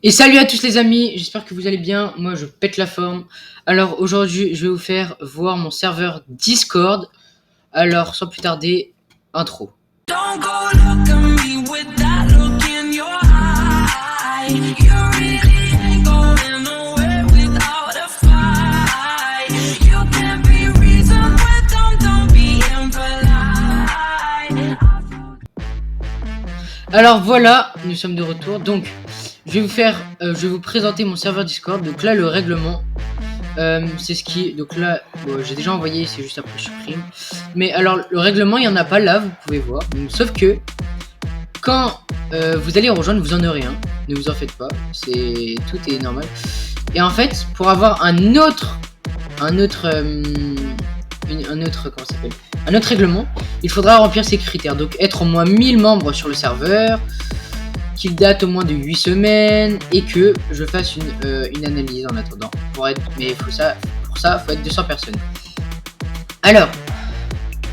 Et salut à tous les amis, j'espère que vous allez bien, moi je pète la forme. Alors aujourd'hui je vais vous faire voir mon serveur Discord. Alors sans plus tarder, intro. Don't go look at me with that look in your eye. You really ain't going nowhere without a fight. You can't be reasoned with them, don't be impolite. Alors voilà, nous sommes de retour. Donc je vais vous présenter mon serveur Discord. Donc là le règlement, c'est ce qui, donc là bon, j'ai déjà envoyé, c'est juste après je supprime. Mais alors le règlement il y en a pas là, vous pouvez voir. Donc, sauf que quand vous allez rejoindre, vous en aurez un. Ne vous en faites pas, tout est normal. Et en fait pour avoir un autre règlement, il faudra remplir ces critères. Donc être au moins 1000 membres sur le serveur, qu'il date au moins de 8 semaines et que je fasse une analyse en attendant. Mais pour ça, faut être 200 personnes. Alors,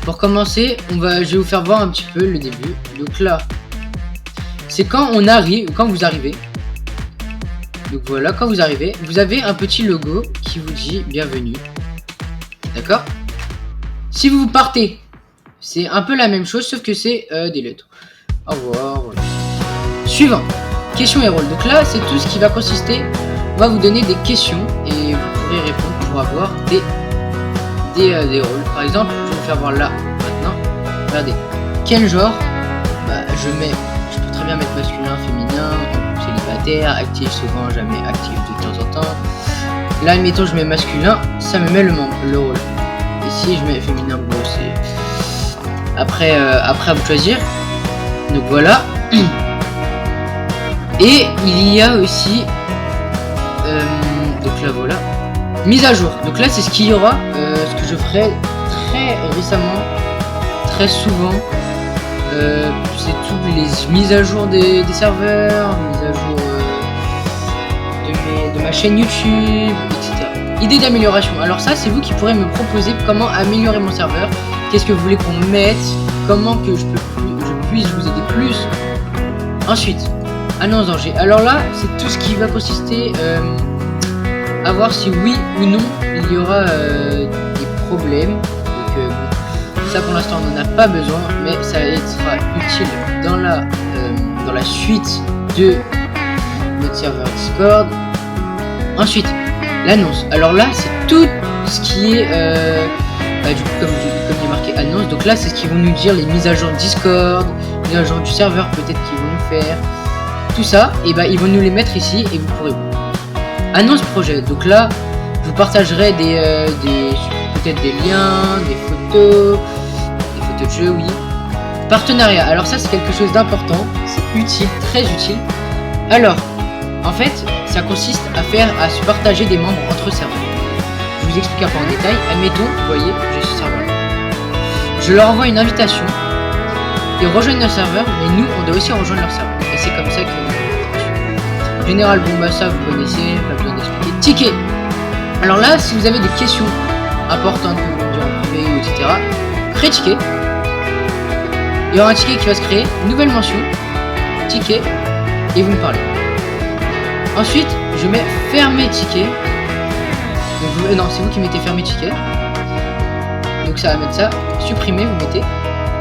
pour commencer, je vais vous faire voir un petit peu le début. Donc là, c'est quand vous arrivez. Donc voilà, quand vous arrivez, vous avez un petit logo qui vous dit bienvenue. D'accord? Si vous partez, c'est un peu la même chose, sauf que c'est des lettres. Au revoir, voilà. Suivant, questions et rôles. Donc là, c'est tout ce qui va consister. On va vous donner des questions et vous pourrez répondre pour avoir des rôles. Par exemple, je vais vous faire voir là, maintenant. Regardez, quel genre? Je peux très bien mettre masculin, féminin, célibataire, actif souvent, jamais actif de temps en temps. Là, admettons, je mets masculin, ça me met le rôle. Et si je mets féminin, bon, c'est après à vous de choisir. Donc voilà. Et il y a aussi donc là voilà, mise à jour. Donc là c'est ce qu'il y aura, ce que je ferai très récemment, très souvent. C'est toutes les mises à jour des serveurs, mises à jour de ma chaîne YouTube, etc. Idées d'amélioration. Alors ça c'est vous qui pourrez me proposer comment améliorer mon serveur. Qu'est-ce que vous voulez qu'on mette, comment que je puisse vous aider plus. Ensuite, annonce danger. Alors là, c'est tout ce qui va consister à voir si oui ou non il y aura des problèmes. Donc ça pour l'instant on n'en a pas besoin, mais ça sera utile dans la suite de notre serveur Discord. Ensuite, l'annonce. Alors là, c'est tout ce qui est du coup comme il est marqué annonce. Donc là, c'est ce qu'ils vont nous dire, les mises à jour Discord, mises à jour du serveur peut-être qu'ils vont nous faire. Tout ça, et ils vont nous les mettre ici et vous pourrez voir. Annonce projet. Donc là, je vous partagerai peut-être des liens, des photos de jeux, oui. Partenariat. Alors ça, c'est quelque chose d'important, c'est utile, très utile. Alors, en fait, ça consiste à se partager des membres entre serveurs. Je vous explique un peu en détail. Admettons, vous voyez, j'ai ce serveur. Je leur envoie une invitation. Ils rejoignent leur serveur, mais nous, on doit aussi rejoindre leur serveur. Et c'est comme ça que... En général, bon bah ça, vous connaissez, pas besoin d'expliquer. Ticket. Alors là, si vous avez des questions importantes que vous dire en privé, etc., créez ticket. Il y aura un ticket qui va se créer, nouvelle mention, ticket, et vous me parlez. Ensuite, je mets fermer ticket. Donc, non, c'est vous qui mettez fermer ticket. Donc ça va mettre ça, supprimer, vous mettez.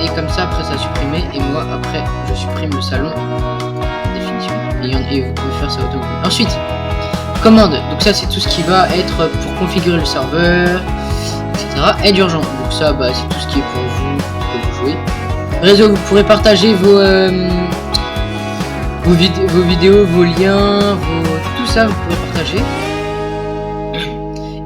Et comme ça, après ça a supprimé. Et moi, après, je supprime le salon. Définitivement. Et vous pouvez faire ça automatiquement. Ensuite, commande. Donc ça, c'est tout ce qui va être pour configurer le serveur, etc. Aide urgent. Donc ça, c'est tout ce qui est pour vous, que vous jouez. Réseau, vous pourrez partager vos vidéos, vos liens, tout ça, vous pourrez partager.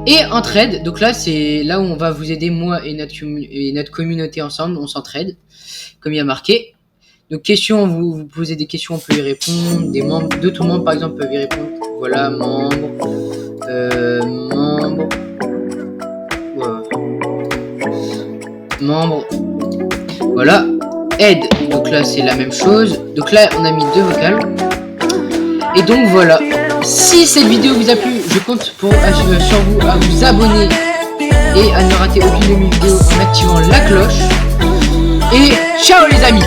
Et entraide, donc là c'est là où on va vous aider, moi et notre communauté ensemble, on s'entraide, comme il y a marqué. Donc questions, vous posez des questions, on peut y répondre, d'autres membres par exemple peuvent y répondre. Voilà, membres, voilà, aide, donc là c'est la même chose, donc là on a mis 2 vocales. Et donc voilà, si cette vidéo vous a plu, je compte sur vous à vous abonner et à ne rater aucune de mes vidéos en activant la cloche. Et ciao les amis!